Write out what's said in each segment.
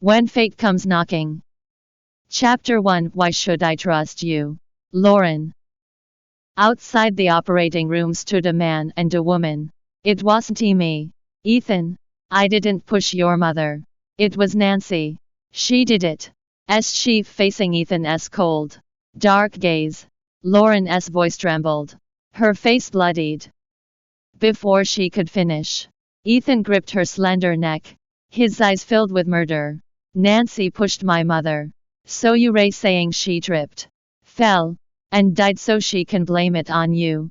When Fate Comes Knocking. Chapter 1. Why Should I Trust You? Lauren. Outside the operating room stood a man and a woman. It wasn't me, Ethan. I didn't push your mother. It was Nancy. She did it. As she facing Ethan's cold, dark gaze. Lauren's voice trembled. Her face bloodied. Before she could finish, Ethan gripped her slender neck. His eyes filled with murder. Nancy pushed my mother. So you're saying she tripped, fell, and died so she can blame it on you?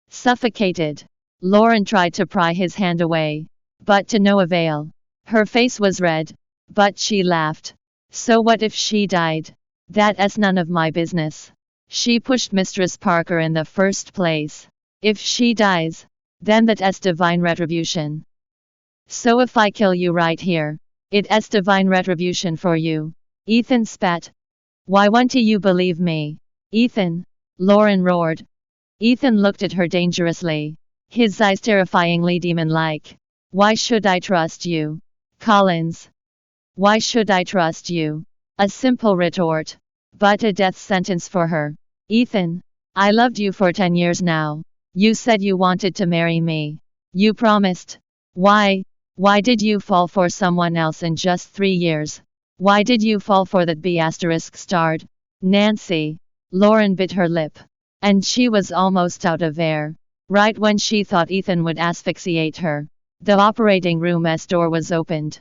Suffocated. Lauren tried to pry his hand away, but to no avail. Her face was red, but she laughed. So what if she died? That's none of my business. She pushed Mistress Parker in the first place. If she dies, then that's divine retribution. So if I kill you right here, it's divine retribution for you. Ethan spat. Why won't you believe me, Ethan? Lauren roared. Ethan looked at her dangerously, his eyes terrifyingly demon-like. Why should I trust you, Collins? Why should I trust you? A simple retort, but a death sentence for her. Ethan, I loved you for 10 years now. You said you wanted to marry me. You promised. Why did you fall for someone else in just 3 years? Why did you fall for that B*****? Nancy. Lauren bit her lip. And she was almost out of air. Right when she thought Ethan would asphyxiate her, the operating room's door was opened.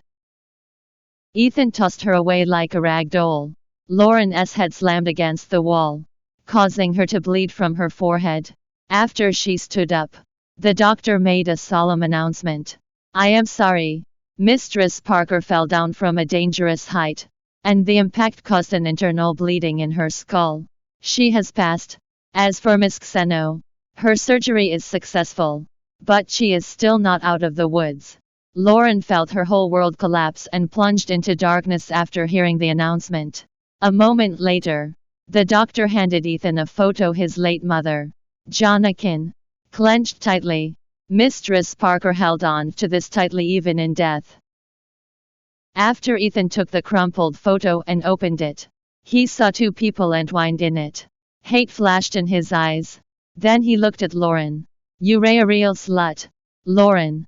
Ethan tossed her away like a rag doll. Lauren's head slammed against the wall, causing her to bleed from her forehead. After she stood up, the doctor made a solemn announcement. I am sorry. Mistress Parker fell down from a dangerous height, and the impact caused an internal bleeding in her skull. She has passed. As for Miss Xeno, her surgery is successful, but she is still not out of the woods. Lauren felt her whole world collapse and plunged into darkness after hearing the announcement. A moment later, the doctor handed Ethan a photo of his late mother, Jonathan, clenched tightly. Mistress Parker held on to this tightly even in death. After Ethan took the crumpled photo and opened it, he saw 2 people entwined in it. Hate flashed in his eyes. Then he looked at Lauren. You're a real slut, Lauren.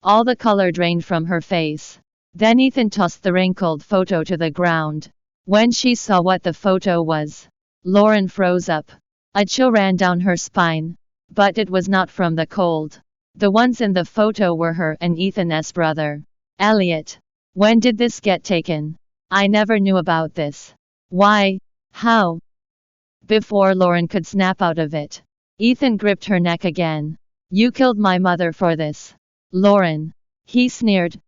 All the color drained from her face. Then Ethan tossed the wrinkled photo to the ground. When she saw what the photo was, Lauren froze up. A chill ran down her spine. But it was not from the cold. The ones in the photo were her and Ethan's brother, Elliot. When did this get taken? I never knew about this. Why? How? Before Lauren could snap out of it, Ethan gripped her neck again. You killed my mother for this, Lauren. He sneered.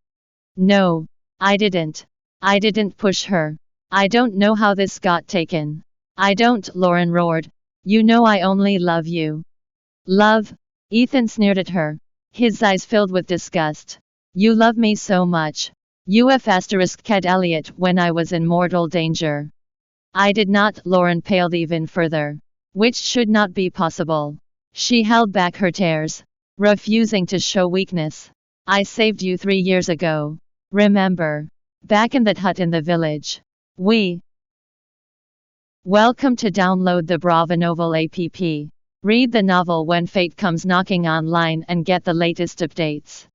No, I didn't. I didn't push her. I don't know how this got taken. I don't, Lauren roared. You know I only love you. Love? Ethan sneered at her, his eyes filled with disgust. You love me so much. You ************* Elliot when I was in mortal danger. I did not. Lauren paled even further, which should not be possible. She held back her tears, refusing to show weakness. I saved you 3 years ago. Remember? Back in that hut in the village. Welcome to download the Bravonovel app. Read the novel When Fate Comes Knocking online and get the latest updates.